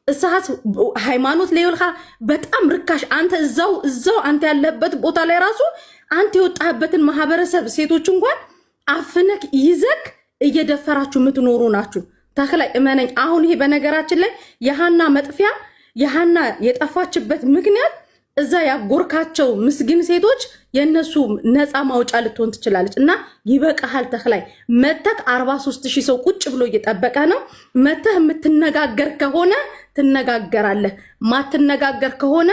እሳት ሃይማኖት ለይልካ በጣም ርካሽ አንተ እዛው አንተ ያለበት ቦታ ላይ ራሱ አንተ የወጣህበትን ማህበረሰብ ሴቶች እንኳን አፍነክ ይዘክ እየደፈራችሁ የምትኖሩ ናችሁ። ተክላይ እመነኝ። አሁን ይሄ በነገራችን ላይ የሃና መጥፊያ የሃና የጠፋችበት ምክንያት እዛ ያጎርካቸው ምስግን ሴቶች የነሱ ነፃ ማውጫ ልትሆን ትችላለች። እና ይበቃሃል ተክላይ መተክ 43000 ሰው ቁጭ ብሎ እየጠበቀ ነው። መተህ የምትነጋገር ከሆነ ትነጋገራለህ፣ ማትነጋገር ከሆነ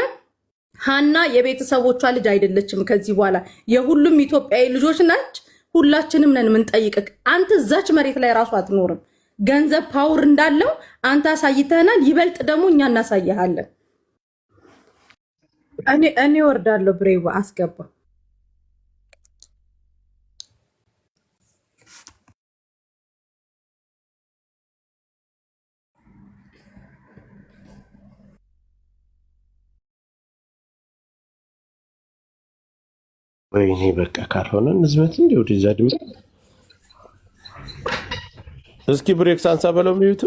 ሃና የቤተሰቦቿ ልጅ አይደለችም። ከዚህ በኋላ የሁሉም ኢትዮጵያዊ ልጆች ናች። ሁላችንም ነን የምንጠይቅክ። አንተ እዛች መሬት ላይ ራሱ አትኖርም። ገንዘብ ፓወር እንዳለው አንተ አሳይተናል። ይበልጥ ደግሞ እኛ እናሳይሃለን። እኔ ወርዳለሁ። ብሬው አስገባ። ወይኔ በቃ ካልሆነ ንዝመት እንዴ ወደዛ ድምፅ እስኪ ብሬክስ አንሳ በለው ሚዩት።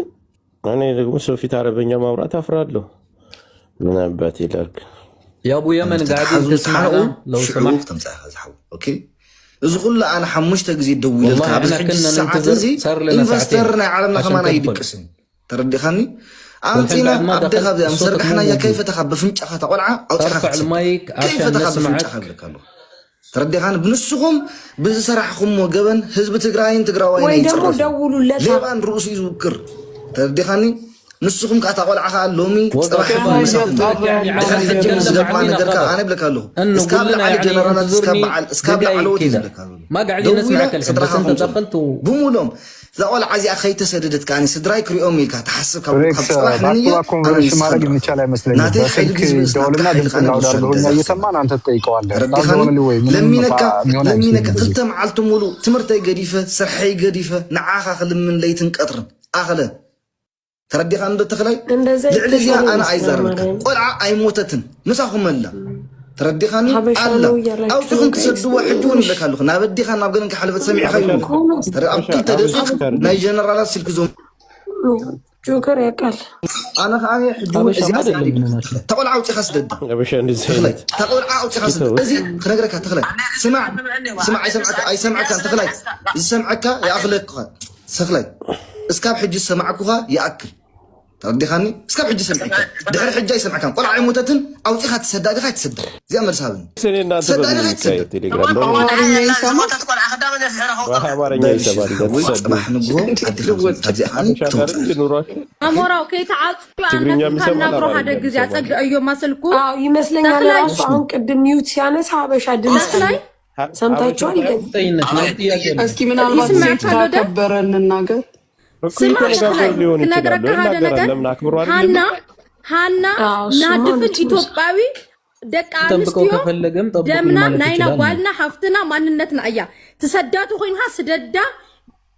እኔ ደግሞ ሰው ፊት አረበኛ ማውራት አፍራለሁ። ምን አባት ይላክ يا ابو يمن قاعدين تسمعوا لو سمحت اوكي اذا كل انا حمشت غزي دوي لك ساعات زي انفسترنا عالمنا كمان يدقسن تردي خاني انتينا عبد خاب امسرك احنا يا كيف تخبى فنجخه تقلعه او ترفع المايك عشان نسمعك تردي خان بنسهم بزسرحكم وجبن حزب تግራይን ትግራዋይ ነው ይጽሩ ደውሉለት ለባን ሩስ ይዝክር تردي خاني نسخم كاتقول عها لومي صباح ما نقدر انا بلك له اسكاب على جنرالات اسكاب على ما قاعدين نسمعك الحين بس انت دخلتوا بمولهم زقول عزي اخي تسددت كاني سدراي كريوم يلك تحسب كصباح نيه انا مش ማድረግ የሚቻል አይመስለኝም። በስልክ ደውልና ድምጽ እናውዳለሁና እየሰማን አንተ ትጠይቀዋለህ። ለሚነካ ፍተም ዓልቱ ሙሉ ትምርተይ ገዲፈ ስርሐይ ገዲፈ ንዓኻ ክልምን ለይትን ቀጥርን አኸለ تردي خان تخلاي لعليا انا عايزارك قلعه اي موتتن مساخم ملا تردي خاني الله او تكون تسدوا واحدون لك الله نابدي خان نابغن كحلفت سمع خيو ترى ابطل تدق ناي جنرالات سلك زوم جوكر يقال انا خاني حدود تقول عاوتي خسدد يا باشا انت زينت تقول عاوتي خسدد ازي خنقرك تخلاي سمع يسمعك انت تخلاي يسمعك يا اخلق سخلاي اسكاب حجي سمعكوها ياكل تردي خاني اسكاب حجي سمعك دحر حجي يسمعك قول عي موتتن او تيخا تسداد خا تسد زي امر سابن سنينا تسد تليجرام اموراو كي تعاطفوا انا نروح هذا غزي اصد ايو مسلكو يመስለኛል ራሱ አሁን ቅድም ሚውት ሲያነሳ ሀበሻ ድምጽ ላይ ሰምታችኋል። እስኪ ምናልባት ሴት ካከበረ እንናገር ሃና ናድፍን ኢትዮጵያዊ ደቃንስቲዮ ደምና ናይና ጓልና ሀፍትና ማንነትና አያ ተሰዳቱ ኮይንሃ ስደዳ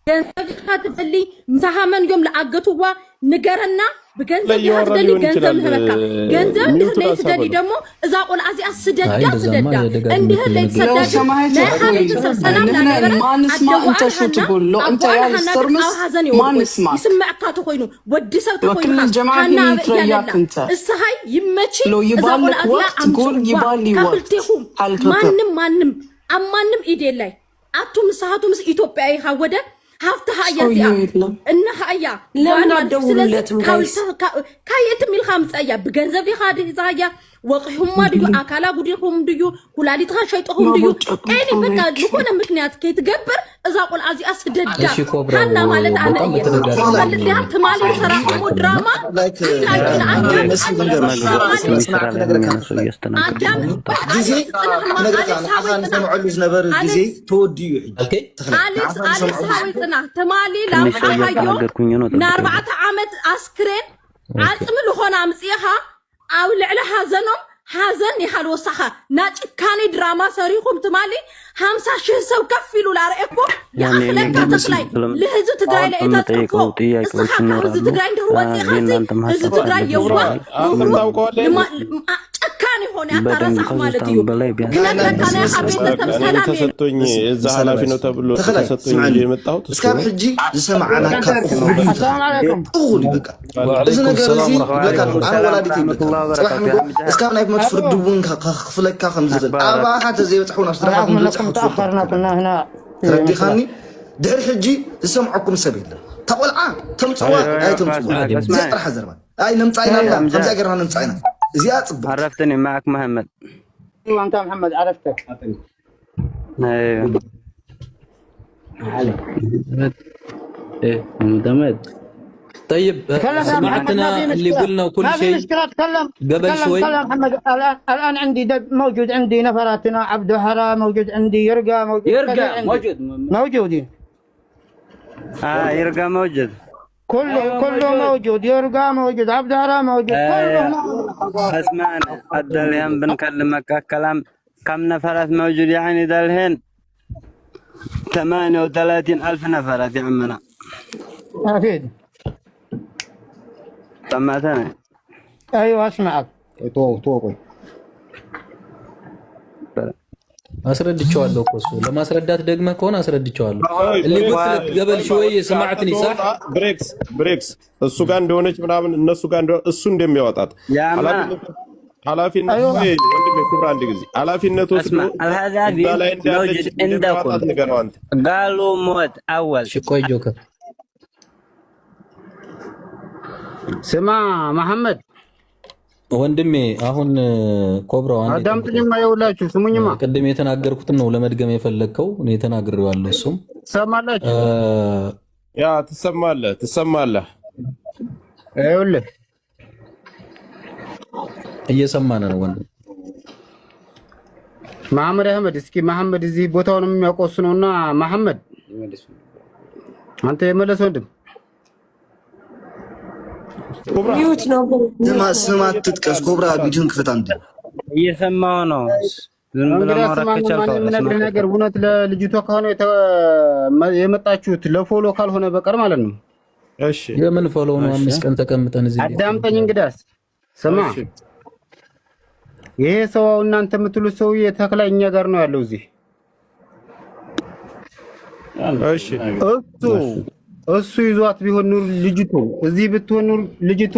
ገንዘብ ትበሊ ምሳሃመን ዮም ለአገቱዋ ንገረና بجنزب يهدلي جنزب هبكا جنزب اللي يتدلي دمو إذا قول عزي أسدد عندي اللي يتسدد لا حالي سلام ما نسمع أنت شو تقول لو أنت يا السرمس ما نسمع يسمع كاتو خوينو ودي سوت خوينو وكل الجماعة هي ترياك أنت السهاي يمشي لو يبالك وقت تقول يبالي وقت مانم أمانم إيدي الله أتو مساحتو مس إيتوبيا هاودا هافتها يا انها يا لا ندورلتم كايتم الخامس ايا بغنزب خادي زايا وقهم ما ديو اكالا غديهم ديو كلاليتها شيطهم ديو اني بقى لكونه مكنيات كيتغبر اذا قول ازي اسدد حنا مالت انا اللي تمالي صراحه دراما تمالي لا حيو ناربعة عامت اسكرين عاصم لهنا مصيها او لعلى حزن يحل وسخه ناج كاني دراما سريكم تمالي 50,000 سو كفلوا لارئكو يا اخلك تطلعي لهزو تدراي لا تطلقوا هزو تدراي ندير وصيخه هزو تدراي يوا ጻድቃን ይሆነ ያታረሳህ ማለት እዩ ግለከና ያቤተሰብ ሰላም ተሰጥቶኝ እዛ ኃላፊ ነው ተብሎ ተሰጥቶኝ የመጣሁት እስካብ ሕጂ ዝሰማዓና السلام عليكم قول بك اذا نغرزي بك انا ولادي تبك صباح نقول اسكاب نايف ما تفردون خفلك خمزه ابا حتى زي بتحون اصدركم تاخرنا كنا هنا ردي خاني دحر حجي سمعكم سبيل تقولع تمصوا اي تمصوا زقر حزربا اي نمصاينا لا خمسه غير نمصاينا زياد صب عرفتني معك محمد ايوه انت محمد عرفتك ايوه ايه مدمد طيب سمعتنا اللي قلنا وكل شيء قبل شوي محمد الان عندي موجود عندي نفراتنا عبد حرام موجود عندي يرقى موجودين يرقى موجود كله موجود يرقى موجود عبد حرام موجود كله اسمعنا اليوم بنكلمك كلام كم نفرات موجود يعني ذا الحين 38,000 نفرات يا عمنا أكيد سمعتني أيوة أسمعك طوق አስረድቼዋለሁ እኮ እሱ ለማስረዳት ደግመህ ከሆነ አስረድቼዋለሁ اللي قلت قبل شوي سمعتني صح ብሬክስ እሱ ጋር እንደሆነች ምናምን እነሱ ጋር እሱ እንደሚያወጣት ኃላፊነት ወይ ወንድሜ ኩብራ አንድ ጊዜ ኃላፊነት ወስዶ ላይ እንዳለች እንደማጣት ነገር ነው አንተ قالوا موت اول ሽቆይ ጆከር ስማ መሐመድ ወንድሜ አሁን ኮብራው አንዴ አዳምጥኝማ ይውላችሁ ስሙኝማ ቅድም የተናገርኩት ነው ለመድገም የፈለከው እኔ ተናግሬዋለሁ እሱም ሰማላችሁ ያ ትሰማለህ ይውልህ እየሰማን ነው ወንድም መሐመድ አህመድ እስኪ መሐመድ እዚህ ቦታውን የሚያቆስ ነውና መሐመድ አንተ የመለስ ወንድም ኮብራ ሚውት ነው ስማ ትጥቀስ ኮብራ ቢድን ክፈት አንተ እየሰማው ነው ዝም ብለህ ማውራት ነገር እውነት ለልጅቷ ከሆነ የመጣችሁት ለፎሎ ካልሆነ በቀር ማለት ነው እሺ የምን ፎሎ ነው 5 ቀን ተቀምጠን እዚህ አዳምጠኝ እንግዳስ ስማ ይሄ ሰው እናንተ የምትሉት ሰውዬ ተክላኛ ጋር ነው ያለው እዚህ እሺ እሱ ይዟት ቢሆን ኑር ልጅቱ እዚህ ብትሆን ኑር ልጅቱ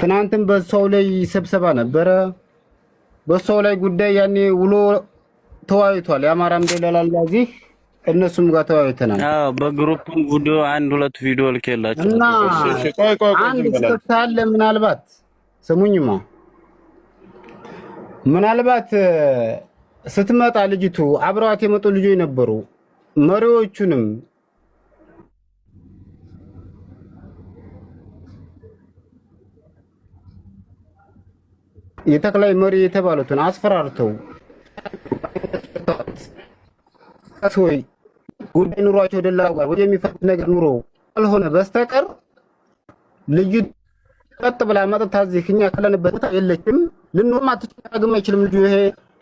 ትናንትም በሰው ላይ ስብሰባ ነበረ በሰው ላይ ጉዳይ ያኔ ውሎ ተዋይቷል ያማራም ደላላላ እዚህ እነሱም ጋር ተዋይተናል አዎ በግሩፕ ቪዲዮ አንድ ሁለት ቪዲዮ ልከላችሁ እሺ ቆይ አንድ ተካለ ምናልባት ስሙኝማ ምናልባት ስትመጣ ልጅቱ አብረዋት የመጡ ልጆች ነበሩ መሪዎቹንም የተክላይ መሪ የተባሉትን አስፈራርተው አሶይ ጉዳይ ኑሯቸው ደላው ጋር ወደ የሚፈት ነገር ኑሮ አልሆነ በስተቀር ልጅ ቀጥ ብላ መጥታ እዚህ እኛ ካለንበት ቦታ የለችም ልንኖር ማትቻግም አይችልም ልጅ ይሄ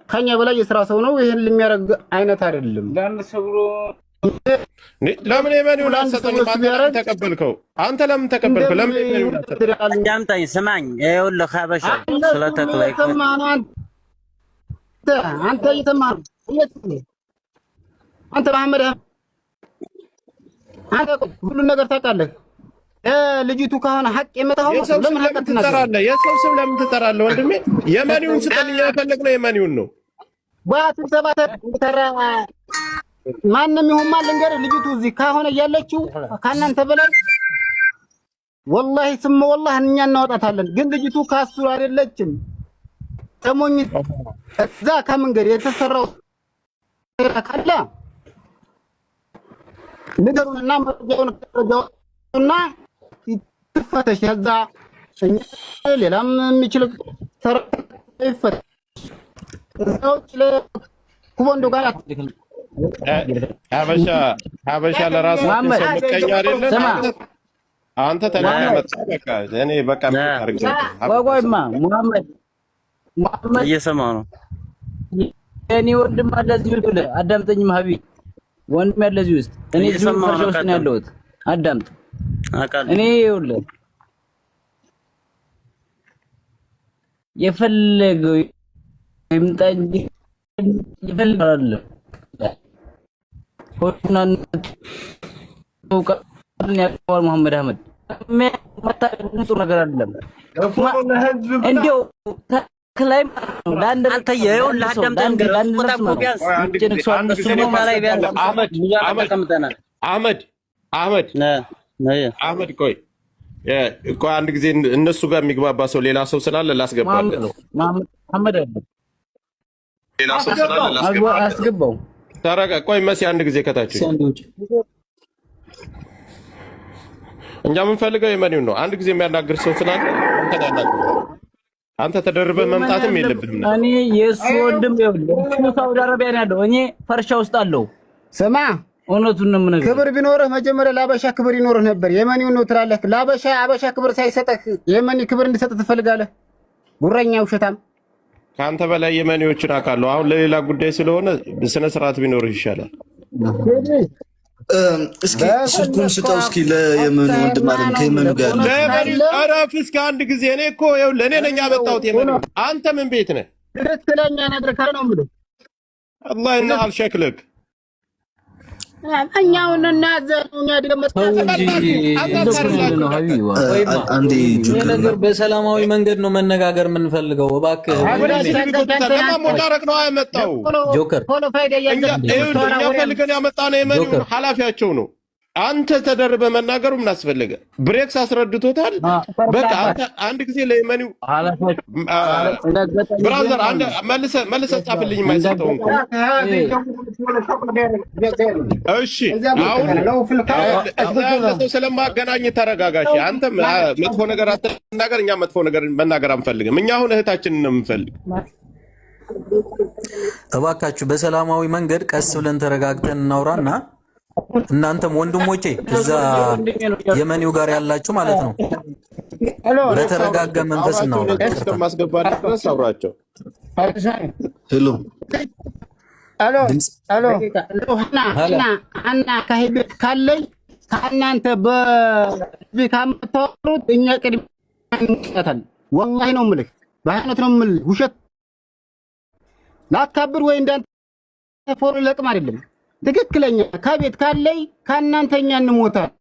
ከኛ በላይ የሥራ ሰው ነው ይሄን ለሚያረግ አይነት አይደለም ዳንስ ብሎ ለምን የማንዩን አሰጠኝ ማን ተቀበልከው አንተ ለምን ተቀበልከው ለምን የማንዩን አሰጠኝ ዳምጣኝ ስማኝ ይኸውልህ ሀበሻ ስለተክላይ አንተ እየተማር አንተ መሐመድ አንተ ሁሉ ነገር ታውቃለህ ልጅቱ ከሆነ ሐቅ የመጣው ለምን ሐቅ ትናገራለህ የሰው ስም ለምን ትጠራለህ ወንድሜ የማንዩን ስጠኝ እየፈለግነው የማንዩን ነው ባቱ ተባተ ተራ ማንንም ይሁን ማን ልንገር ልጅቱ እዚህ ካሆነ ያለችው ካናንተ በላይ ወላሂ ስም ወላሂ እኛ እናወጣታለን ግን ልጅቱ ካሱ አይደለችም ተሞኝ እዛ ከመንገድ የተሰራው ካላ ንገሩንና መረጃውንና ይፈተሽ ያዛ ሌላም የሚችል ይፈተሽ እዛው ለኩቦንዶ ጋር ሀበሻ ለራሱ ምቀኛ አይደለም አንተ ተናገመጣ በቃ እኔ በቃ ቆይማ መሐመድ እየሰማው ነው እኔ ወንድም አለ እዚህ ውስጥ አዳምጠኝም ሀቢ ወንድም ያለ እዚህ ውስጥ እኔ እዚህ ፈርሻ ውስጥ ነው ያለሁት አዳምጥ እኔ ይኸውልህ የፈለገው ይምጣኝ ይፈልጋል ሆናን ያቀዋል መሐመድ አህመድ ጥሩ ነገር አይደለም እንዴው ተክላይ ላንድ አንተ ይሄው ለአዳምጠን አህመድ ቆይ አንድ ጊዜ እነሱ ጋር የሚግባባ ሰው ሌላ ሰው ስላለ ላስገባለህ ነው መሐመድ አይደለም ሌላ ሰው ስላለ ላስገባለህ አስገባው ታረጋ ቆይ መሲ አንድ ጊዜ ከታችሁ እኛ የምንፈልገው የመኒው ነው አንድ ጊዜ የሚያናግር ሰው ስላለ አንተ ተደርበህ መምጣትም የለብህም እኔ የሱ ወንድም ይኸውልህ ሳውዲ አረቢያ ነው ያለው እኔ ፈርሻ ውስጥ አለው ስማ እውነቱን ነው የምነግርህ ክብር ቢኖርህ መጀመሪያ ላበሻ ክብር ይኖርህ ነበር የመኒው ነው ትላለህ ላበሻ አበሻ ክብር ሳይሰጥህ የመኒ ክብር እንዲሰጥ ትፈልጋለህ ጉረኛ ውሸታም ካንተ በላይ የመኒዎችን አካሉ አሁን ለሌላ ጉዳይ ስለሆነ በስነ ስርዓት ቢኖርህ ይሻላል እስኪ ስልኩን ስጠው እስኪ ለየመኑ ወንድም አለም ከየመኑ ጋር አራፍ እስኪ አንድ ጊዜ እኔ እኮ ይኸው ለኔ ነኝ ያመጣሁት የመኑ አንተ ምን ቤት ነህ ትክክለኛ ነገር ካለ ነው የምልህ አላህ እና አልሸክልክ እኛውን እናዘኛ ድገመት አንዴ ነገር በሰላማዊ መንገድ ነው መነጋገር የምንፈልገው እባክህ ለማሞዳረቅ ነው ያመጣው ጆከር እኛ ፈልገን ያመጣነው የመኑ ኃላፊያቸው ነው አንተ ተደርበ መናገሩ ምን አስፈልገ ብሬክስ አስረድቶታል በቃ አንድ ጊዜ ለየመኑ ብራዘር አንድ መልሰ ጻፍልኝ የማይሰጠው እንኳን እሺ አሁን ለሰው ስለማገናኝ ተረጋጋሽ አንተ መጥፎ ነገር አትናገር እኛ መጥፎ ነገር መናገር አንፈልግም እኛ አሁን እህታችንን ነው የምንፈልግ እባካችሁ በሰላማዊ መንገድ ቀስ ብለን ተረጋግተን እናውራና እናንተም ወንድሞቼ እዛ የመኒው ጋር ያላችሁ ማለት ነው በተረጋጋ መንፈስ ነው ማስገባት ድረስ አውራቸው ሄሎ አና ከሄቤት ካለኝ ከእናንተ በካምታወሩት እኛ ቅድም እንቀታለን ወላሂ ነው የምልህ በሃይማኖት ነው የምልህ ውሸት ላካብር ወይ እንዳንተ ፎር ለቅም አይደለም ትክክለኛ ከቤት ካለይ ካናንተኛ እንሞታለን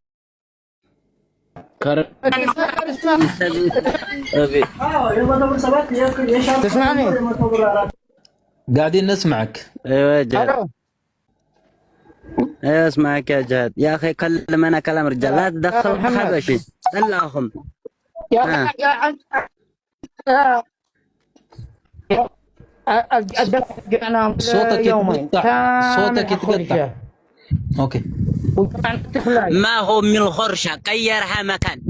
تسمعني قاعدين نسمعك ايوه يا جهاد ايوه اسمعك يا جهاد يا اخي كلمنا كلام رجال لا تدخل حبشي طلعهم صوتك يتقطع اوكي ما هو من الخرشة غيرها مكان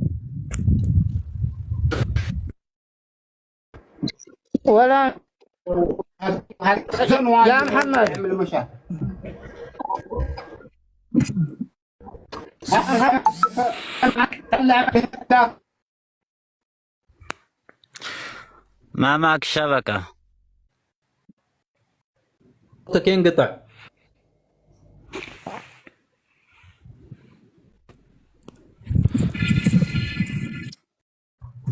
ولا يا محمد ما معك شبكة صوتك ينقطع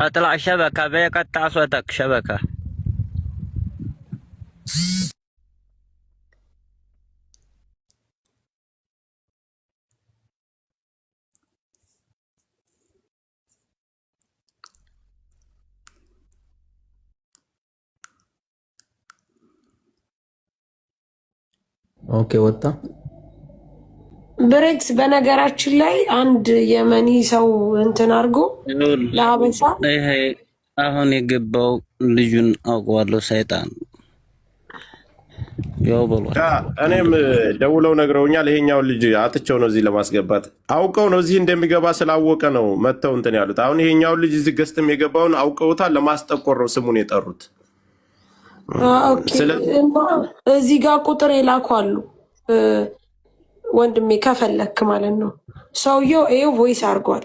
اطلع شبكة بيقطع صوتك شبكة ኦኬ ወጣ ብሬክስ በነገራችን ላይ አንድ የመኒ ሰው እንትን አድርጎ ለሀበሻ ይሄ አሁን የገባው ልጁን አውቀዋለሁ ሰይጣን ያው ብሏል እኔም ደውለው ነግረውኛል ይሄኛው ልጅ አጥቸው ነው እዚህ ለማስገባት አውቀው ነው እዚህ እንደሚገባ ስላወቀ ነው መተው እንትን ያሉት አሁን ይሄኛው ልጅ እዚህ ገስተም የገባውን አውቀውታል ለማስጠቆር ነው ስሙን የጠሩት ኦኬ እዚህ ጋር ቁጥር ይላኳሉ ወንድሜ ከፈለክ ማለት ነው ሰውየው ይሄው ቮይስ አድርጓል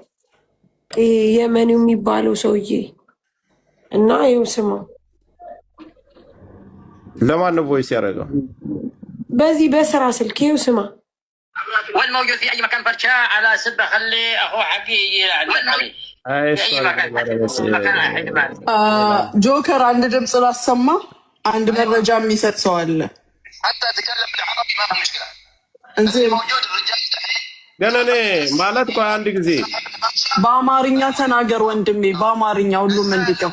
የመኒው የሚባለው ሰውዬ እና ይሄው ስማ ለማን ነው ቮይስ ያደረገው በዚህ በስራ ስልክ ይሄው ስማ والموجود في اي مكان فرشاه على سبه خلي اخوه حقي يلعن عليه ጆከር አንድ ድምፅ ላሰማ። አንድ መረጃ የሚሰጥ ሰው አለ። ገና እኔ ማለት ቆይ አንድ ጊዜ በአማርኛ ተናገር ወንድሜ፣ በአማርኛ ሁሉም እንዲቀው።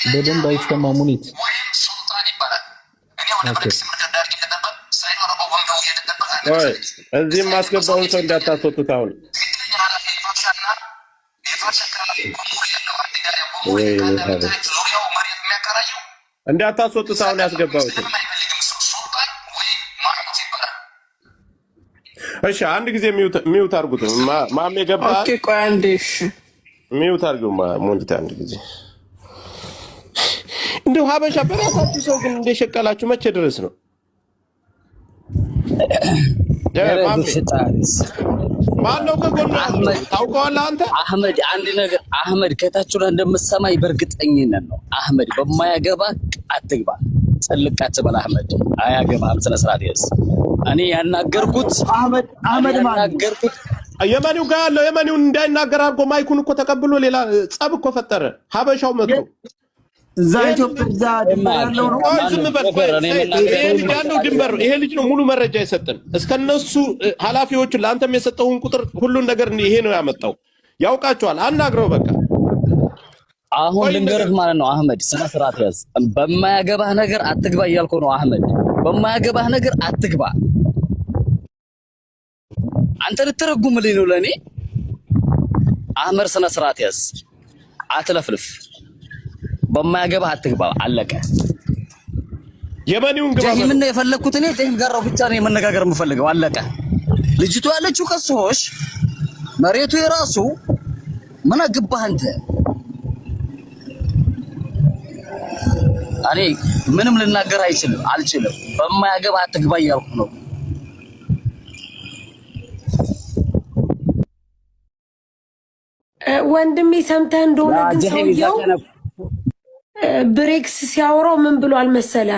በደንብ አይሰማ ሙኒት። ቆይ እዚህም ማስገባውን ሰው እንዳታስወጡት አሁን። እንዳታስወጡት አሁን ያስገባሁት። እሺ አንድ ጊዜ ሚውት አድርጉት። ማሜ ገባ። ኦኬ ቆይ አንዴ። እሺ ሚውት አድርጉ ሙኒት አንድ ጊዜ። እንደው ሀበሻ በራሳችሁ ሰው ግን እንደሸቀላችሁ መቼ ድረስ ነው? ማነው ከጎን ታውቀዋለህ አንተ? አህመድ አንድ ነገር አህመድ ከታችሁ ላይ እንደምትሰማኝ በእርግጠኝነት ነው። አህመድ በማያገባ አትግባ፣ ጽልቅ አትበል። አህመድ አያገባም፣ ስነ ስርዓት ያዝ። እኔ ያናገርኩት አህመድ ያናገርኩት የመኒው ጋር ያለው የመኒውን እንዳይናገር አድርጎ ማይኩን እኮ ተቀብሎ ሌላ ጸብ እኮ ፈጠረ። ሀበሻው መጥቶ እዛ ኢትዮጵያ እዛ ድንበር ያለው ነው። ዝም በል። ይሄ ልጅ ያለው ድንበር ይሄ ልጅ ነው ሙሉ መረጃ የሰጠን እስከነሱ ኃላፊዎቹ። ለአንተም የሰጠውን ቁጥር ሁሉን ነገር ይሄ ነው ያመጣው። ያውቃቸዋል። አናግረው በቃ። አሁን ልንገርህ ማለት ነው አህመድ፣ ስነ ስርዓት ያዝ። በማያገባህ ነገር አትግባ እያልኩህ ነው አህመድ። በማያገባህ ነገር አትግባ። አንተ ልትረጉምልኝ ነው ለኔ? አህመድ ስነ ስርዓት ያዝ፣ አትለፍልፍ። በማያገባህ አትግባ፣ አለቀ። የመኒውን ግባ። ምን ነው የፈለኩት እኔ ደህም ጋራው ብቻ ነው የመነጋገር የምፈልገው፣ አለቀ። ልጅቱ ያለችው ከሶሽ መሬቱ የራሱ ምን አገባህ አንተ? እኔ ምንም ልናገር አልችልም። በማያገባህ አትግባ እያልኩ ነው። ወንድሜ ሰምተህ እንደሆነ ግን ሰውየው ብሬክስ ሲያወራው ምን ብሏል መሰለ?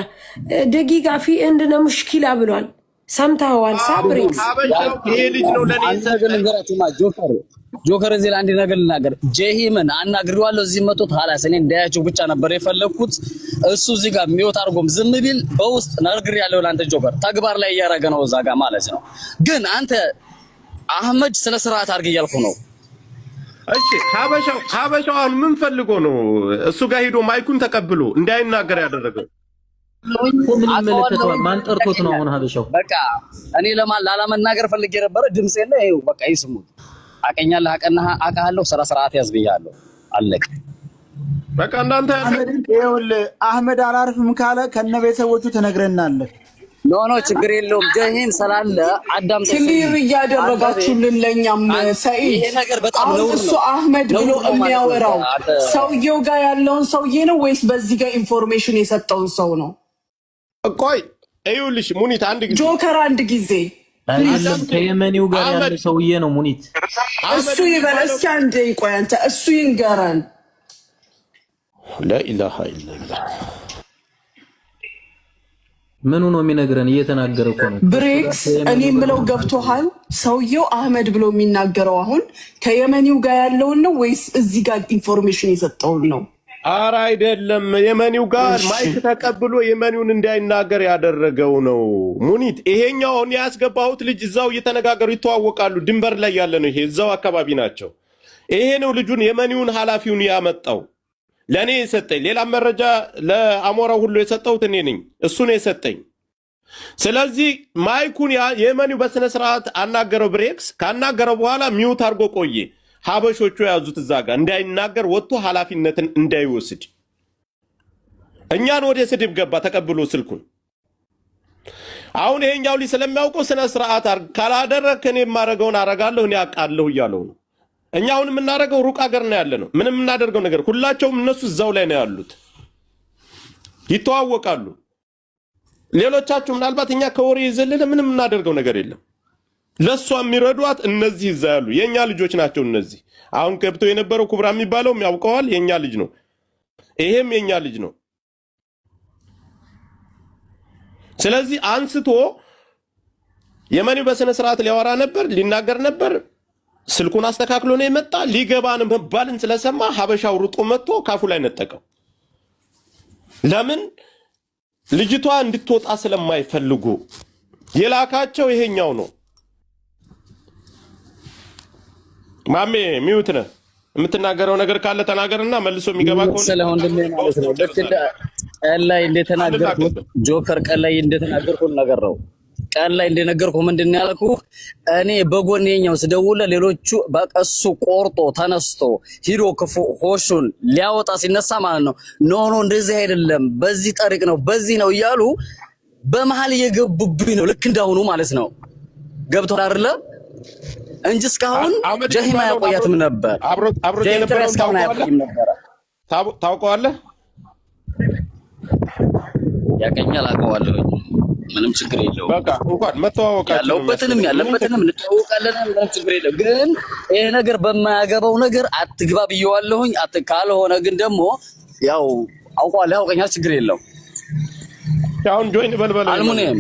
ደቂቃ ፊ እንደነ ሙሽኪላ ብሏል። ሰምተኸዋል? ብሬክስ ይሄ ልጅ ነው ለኔ ጆከር እዚህ ላይ አንድ ነገር ልናገር። ጀሂምን አናግሬዋለሁ እዚህ መጥቶ ሐላስ እኔ እንዳያችሁ ብቻ ነበር የፈለኩት። እሱ እዚህ ጋር ሚወት አድርጎም ዝም ቢል በውስጥ ነግሬያለሁ ለአንተ ጆከር። ተግባር ላይ እያደረገ ነው እዛ ጋር ማለት ነው። ግን አንተ አህመድ ስነ ስርዓት አድርግ እያልኩ ነው። እሺ ሀበሻው አሁን ምን ፈልጎ ነው እሱ ጋር ሄዶ ማይኩን ተቀብሎ እንዳይናገር ያደረገው? ምን ይመለከተዋል? ማን ጠርቶት ነው አሁን ሀበሻው? በቃ እኔ ላለመናገር ፈልጌ ነበረ። ድምጽ የለ ይኸው በቃ ይስሙት። አቀኛለህ አቀሃለሁ፣ ስራ ስርዓት ያዝ ብያለሁ። አለቀ በቃ። እናንተ ይኸውልህ አህመድ አላርፍም ካለ ከነ ቤተሰቦቹ ትነግረናለህ። ኖ ችግር የለውም። ጀሂን ስላለ አዳም ክሊር እያደረጋችሁልን ለኛም ሰኢድ። ይሄ ነገር በጣም ነው። እሱ አህመድ ብሎ የሚያወራው ሰውየው ጋር ያለውን ሰውዬ ነው ወይስ በዚህ ጋር ኢንፎርሜሽን የሰጠውን ሰው ነው? ቆይ ይኸውልሽ ሙኒት አንድ ጊዜ ጆከር አንድ ጊዜ አይደለም ከየመኒው ጋር ያለ ሰውዬ ነው ሙኒት። እሱ ይበል እስኪ አንዴ ቆይ አንተ እሱ ይንገረን። ላኢላሃ ኢላላህ ምኑ ነው የሚነግረን? እየተናገረ እኮ ነው ብሬክስ። እኔ የምለው ገብቶሃል? ሰውየው አህመድ ብሎ የሚናገረው አሁን ከየመኒው ጋር ያለውን ነው ወይስ እዚህ ጋር ኢንፎርሜሽን የሰጠውን ነው? ኧረ አይደለም፣ የመኒው ጋር ማይክ ተቀብሎ የመኒውን እንዳይናገር ያደረገው ነው ሙኒት። ይሄኛውን ያስገባሁት ልጅ እዛው እየተነጋገሩ ይተዋወቃሉ። ድንበር ላይ ያለ ነው ይሄ፣ እዛው አካባቢ ናቸው። ይሄ ነው ልጁን የመኒውን ኃላፊውን ያመጣው ለእኔ የሰጠኝ። ሌላ መረጃ ለአሞራው ሁሉ የሰጠሁት እኔ ነኝ፣ እሱ ነው የሰጠኝ። ስለዚህ ማይኩን የመኒው በስነ ስርዓት አናገረው። ብሬክስ ካናገረው በኋላ ሚውት አድርጎ ቆየ። ሀበሾቹ የያዙት እዛ ጋር እንዳይናገር ወጥቶ ኃላፊነትን እንዳይወስድ እኛን ወደ ስድብ ገባ ተቀብሎ ስልኩን። አሁን ይሄኛው ልጅ ስለሚያውቀው ስነ ስርዓት ካላደረክ እኔ የማደርገውን አደርጋለሁ እኔ አውቃለሁ እያለው ነው። እኛ አሁን የምናደርገው ሩቅ ሀገር ነው ያለ ነው። ምንም የምናደርገው ነገር ሁላቸውም እነሱ እዛው ላይ ነው ያሉት፣ ይተዋወቃሉ። ሌሎቻችሁ ምናልባት እኛ ከወሬ የዘለለ ምንም የምናደርገው ነገር የለም። ለሷ የሚረዷት እነዚህ እዛ ያሉ የኛ ልጆች ናቸው። እነዚህ አሁን ከብቶ የነበረው ኩብራ የሚባለውም ያውቀዋል፣ የኛ ልጅ ነው። ይሄም የኛ ልጅ ነው። ስለዚህ አንስቶ የመኒው በስነ ስርዓት ሊያወራ ነበር፣ ሊናገር ነበር። ስልኩን አስተካክሎ ነው የመጣ። ሊገባን መባልን ስለሰማ ሀበሻው ሩጦ መጥቶ ካፉ ላይ ነጠቀው። ለምን? ልጅቷ እንድትወጣ ስለማይፈልጉ። የላካቸው ይሄኛው ነው። ማሜ ሚውት ነህ። የምትናገረው ነገር ካለ ተናገርና መልሶ የሚገባ ከሆነ ስለሆነ ማለት ነው። ቀን ላይ እንደተናገርኩት ጆከር ቀን ላይ እንደተናገርኩት ነገር ነው። ቀን ላይ እንደነገርኩህ ምንድን ነው ያልኩህ? እኔ በጎኔኛው ስደውል ሌሎቹ በቀሱ ቆርጦ ተነስቶ ሂዶ ክፉ ሆሹን ሊያወጣ ሲነሳ ማለት ነው ኖ እንደዚህ አይደለም፣ በዚህ ጠሪቅ ነው፣ በዚህ ነው እያሉ በመሃል እየገቡብኝ ነው። ልክ እንዳሁኑ ማለት ነው። ገብቶሃል አይደለ? እንጂ እስካሁን ጀሂማ ያቆያትም ነበር። አብሮ የነበረው ታውቀዋለህ? ያቀኛል፣ አውቀዋለሁ። ምንም ችግር የለውም። በቃ እንኳን መተዋወቃችን ያለበትንም እንተዋወቃለን። ምንም ችግር የለውም። ግን ይሄ ነገር በማያገባው ነገር አትግባ ብየዋለሁኝ። ካልሆነ ግን ደግሞ ያው አውቀዋለሁ፣ ያውቀኛል፣ ችግር የለውም። አሁን ጆይን በልበል አልሙኒየም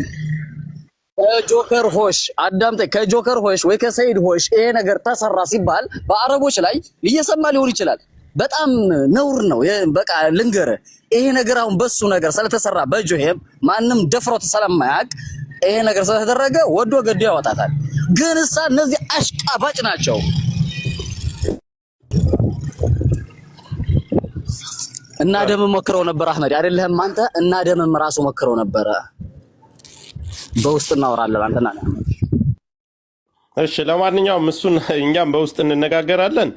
ከጆከር ሆሽ አዳምጠኝ። ከጆከር ሆሽ ወይ ከሰይድ ሆሽ ይሄ ነገር ተሰራ ሲባል በአረቦች ላይ እየሰማ ሊሆን ይችላል። በጣም ነውር ነው። በቃ ልንገርህ፣ ይሄ ነገር አሁን በሱ ነገር ስለተሰራ በጆሄም ማንም ደፍሮት ስለማያውቅ ይሄ ነገር ስለተደረገ ወዶ ገዶ ያወጣታል። ግን እሳ እነዚህ አሽቃባጭ ናቸው። እና ደም ሞክረው ነበር አህመድ አይደለህም አንተ? እና ደምም ራሱ ሞክረው ነበር። በውስጥ እናወራለን አንተና አህመድ። እሺ ለማንኛውም እሱን እኛም በውስጥ እንነጋገራለን።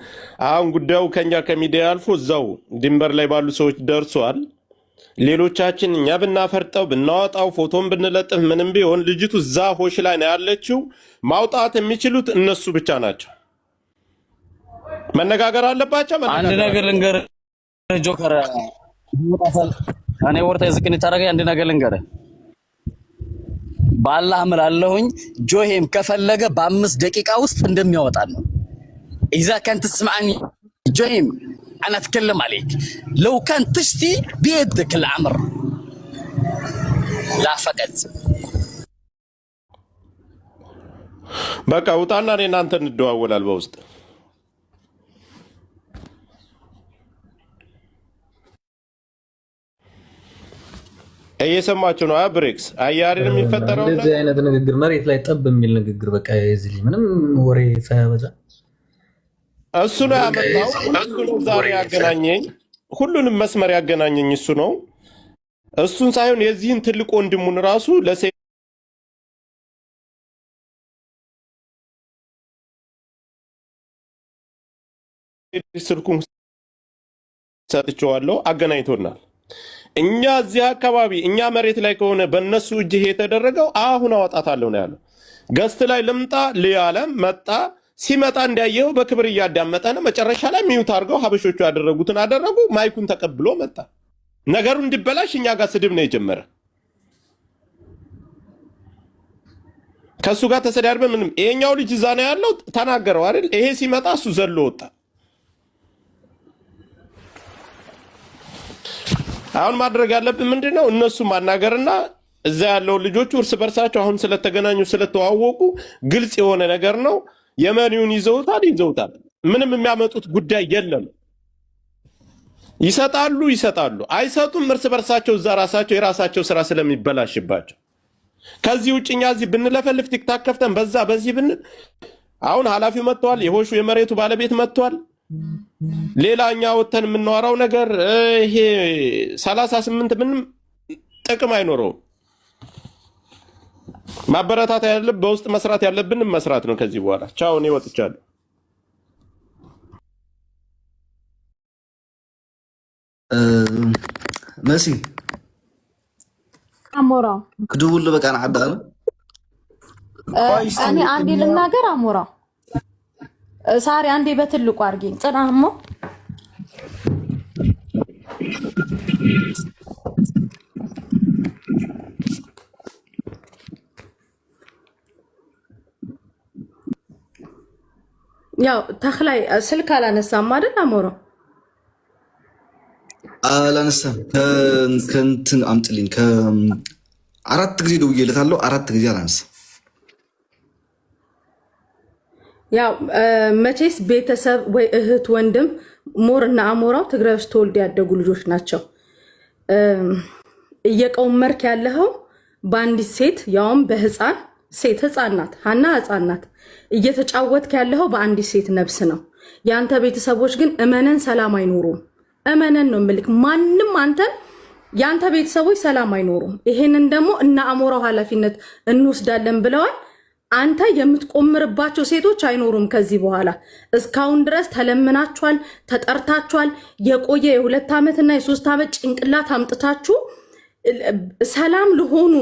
አሁን ጉዳዩ ከኛ ከሚዲያ አልፎ እዛው ድንበር ላይ ባሉ ሰዎች ደርሷል። ሌሎቻችን እኛ ብናፈርጠው ብናወጣው ፎቶን ብንለጥፍ ምንም ቢሆን ልጅቱ እዛ ሆሽ ላይ ነው ያለችው። ማውጣት የሚችሉት እነሱ ብቻ ናቸው። መነጋገር አለባቸው። አንድ ነገር ልንገርህ ጆከር፣ እኔ ወርታ ዝቅን ታረጋይ አንድ ነገር ልንገርህ በአላህ እምላለሁኝ ጆሄም ከፈለገ በ5 ደቂቃ ውስጥ እንደሚያወጣ ነው። إذا كنت تسمعني جوهيم أنا أتكلم عليك، لو كان تشتي بيدك الأمر لا فقط بقى وطعنا لنا أنت ندوا أول البوست እየሰማችሁ ነው። ብሬክስ አያሪን የሚፈጠረው እንደዚህ አይነት ንግግር መሬት ላይ ጠብ የሚል ንግግር በቃ የዚህ ምንም ወሬ ሳያበዛ እሱ ነው ያመጣው። እሱ ነው ዛሬ ያገናኘኝ፣ ሁሉንም መስመር ያገናኘኝ እሱ ነው። እሱን ሳይሆን የዚህን ትልቅ ወንድሙን ራሱ ለሰይድ ስልኩን ሰጥቼዋለሁ፣ አገናኝቶናል። እኛ እዚህ አካባቢ እኛ መሬት ላይ ከሆነ በእነሱ እጅ የተደረገው አሁን አወጣታለሁ ነው ያለው። ገስት ላይ ልምጣ ልያለም መጣ። ሲመጣ እንዲያየው በክብር እያዳመጠ ነው። መጨረሻ ላይ ሚዩት አድርገው ሀበሾቹ ያደረጉትን አደረጉ። ማይኩን ተቀብሎ መጣ። ነገሩ እንዲበላሽ እኛ ጋር ስድብ ነው የጀመረ። ከእሱ ጋር ተሰዳድበ ምንም ይሄኛው ልጅ እዛ ነው ያለው ተናገረው አይደል? ይሄ ሲመጣ እሱ ዘሎ ወጣ። አሁን ማድረግ ያለብን ምንድነው? እነሱ ማናገርና እዛ ያለው ልጆቹ እርስ በርሳቸው አሁን ስለተገናኙ ስለተዋወቁ ግልጽ የሆነ ነገር ነው። የመኒውን ይዘውታል። ምንም የሚያመጡት ጉዳይ የለም። ይሰጣሉ፣ አይሰጡም። እርስ በርሳቸው እዛ ራሳቸው የራሳቸው ስራ ስለሚበላሽባቸው ከዚህ ውጭ እኛ እዚህ ብንለፈልፍ ቲክታክ ከፍተን በዛ በዚህ ብንል አሁን ኃላፊው መጥቷል። የሆሹ የመሬቱ ባለቤት መጥቷል። ሌላኛ ወተን የምናወራው ነገር ይሄ 38 ምንም ጥቅም አይኖረውም። ማበረታታ ያለብን በውስጥ መስራት ያለብን መስራት ነው። ከዚህ በኋላ ቻው፣ እኔ ወጥቻለሁ። መሲ አሞራ ክድውል በቃ ናዓዳ እኔ አንዴ ልናገር። አሞራ ሳሪ አንዴ በትልቁ አርጊኝ። ጽናህሞ ያው ተክላይ ስልክ አላነሳም አይደል? አሞራ አላነሳም። ከእንትን አምጥልኝ 4 ጊዜ ደውዬለታለሁ 4 ጊዜ አላንስ ያው መቼስ ቤተሰብ ወይ እህት ወንድም ሞርና አሞራው ትግራይ ውስጥ ተወልደ ያደጉ ልጆች ናቸው እየቀውመርክ ያለው ባንዲት ሴት ያውም በህፃን ሴት ህፃን ናት ሀና ህፃን ናት እየተጫወትክ ያለው በአንዲት ሴት ነብስ ነው ያንተ ቤተሰቦች ግን እመነን ሰላም አይኖሩም እመነን ነው ምልክ ማንንም አንተ ያንተ ቤተሰቦች ሰላም አይኖሩም ይሄንን ደግሞ እና አሞራው ኃላፊነት እንወስዳለን ብለዋል አንተ የምትቆምርባቸው ሴቶች አይኖሩም ከዚህ በኋላ እስካሁን ድረስ ተለምናችኋል ተጠርታችኋል የቆየ የ2 ዓመትና የ3 ዓመት ጭንቅላት አምጥታችሁ ሰላም ለሆኑ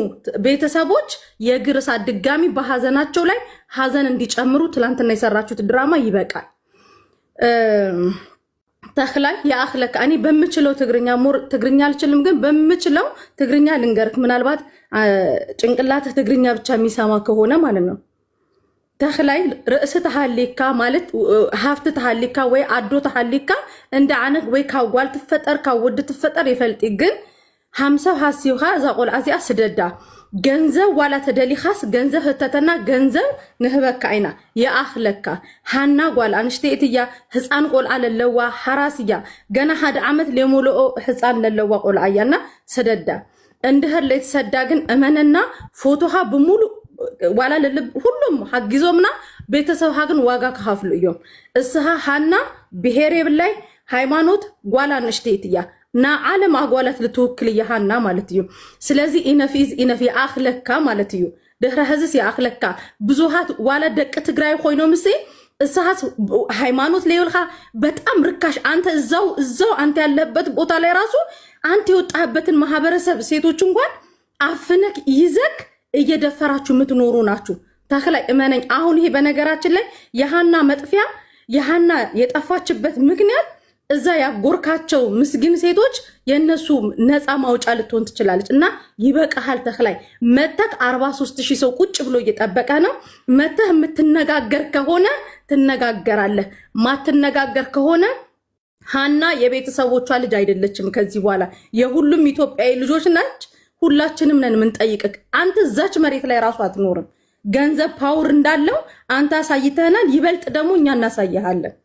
ቤተሰቦች የግርሳ ድጋሚ በሐዘናቸው ላይ ሐዘን እንዲጨምሩ ትላንትና የሰራችሁት ድራማ ይበቃል ተخላይ ያአخለክ እኔ በምችለው ትግርኛ ሞር ትግርኛ አልችልም ግን በምችለው ትግርኛ ልንገርክ ምናልባት ጭንቅላት ትግርኛ ብቻ የሚሰማ ከሆነ ማለት ነው ተخላይ ርዕስ ተሐሊካ ማለት ሀፍት ተሐሊካ ወይ አዶ ተሐሊካ እንደ አነክ ወይ ካዋል ተፈጠር ካወድ ተፈጠር ይፈልጥ ግን 50 ሐሲውሃ ዛቆል አዚያ ስደዳ ገንዘብ ዋላ ተደሊኻስ ገንዘብ ህተተና ገንዘብ ንህበካ አይና ያአخለካ ሃና ጓል አንሽቴትያ ህፃን ቆልዓ ለለዋ ሓራስያ ገና 1 ዓመት ለሞልኦ ህፃን ለለዋ ቆልዓያና ሰደዳ እንድህር ለተሰዳ ግን እመነና ፎቶሃ በሙሉ ዋላ ለልብ ሁሉም ሐጊዞምና ቤተሰብ ሀግን ዋጋ ከፋፍሉ እዮም እስሃ ሃና ብሄሬ ብላይ ሃይማኖት ጓል አንሽቴትያ ና ዓለም አጓላት ልትወክል ይሃና ማለት እዩ ስለዚህ ኢነፊዝ ኢነፊ አخለካ ማለት እዩ ድህረ ህዝስ ያአخለካ ብዙሃት ዋላ ደቅ ትግራይ ኮይኖ ምሴ እሳት ሃይማኖት ለይልኻ በጣም ርካሽ አንተ እዛው አንተ ያለበት ቦታ ላይ ራሱ አንተ የወጣህበትን ማህበረሰብ ሴቶች እንኳን አፍነክ ይዘክ እየደፈራችሁ ምትኖሩ ናችሁ ተخላይ እመነኝ አሁን ይሄ በነገራችን ላይ የሃና መጥፊያ የሃና የጠፋችበት ምክንያት እዛ ያጎርካቸው ምስጊን ሴቶች የነሱ ነፃ ማውጫ ልትሆን ትችላለች እና ይበቃሃል ተخላይ መተክ 43000 ሰው ቁጭ ብሎ እየጠበቀ ነው መተህ የምትነጋገር ከሆነ ትነጋገራለህ ማትነጋገር ከሆነ ሃና የቤተሰቦቿ ልጅ አይደለችም ከዚህ በኋላ የሁሉም ኢትዮጵያዊ ልጆች ናች ሁላችንም ነን ምን ጠይቅክ አንተ እዛች መሬት ላይ ራሱ አትኖርም ገንዘብ ፓወር እንዳለው አንተ አሳይተናል ይበልጥ ደግሞ እኛ እናሳያለን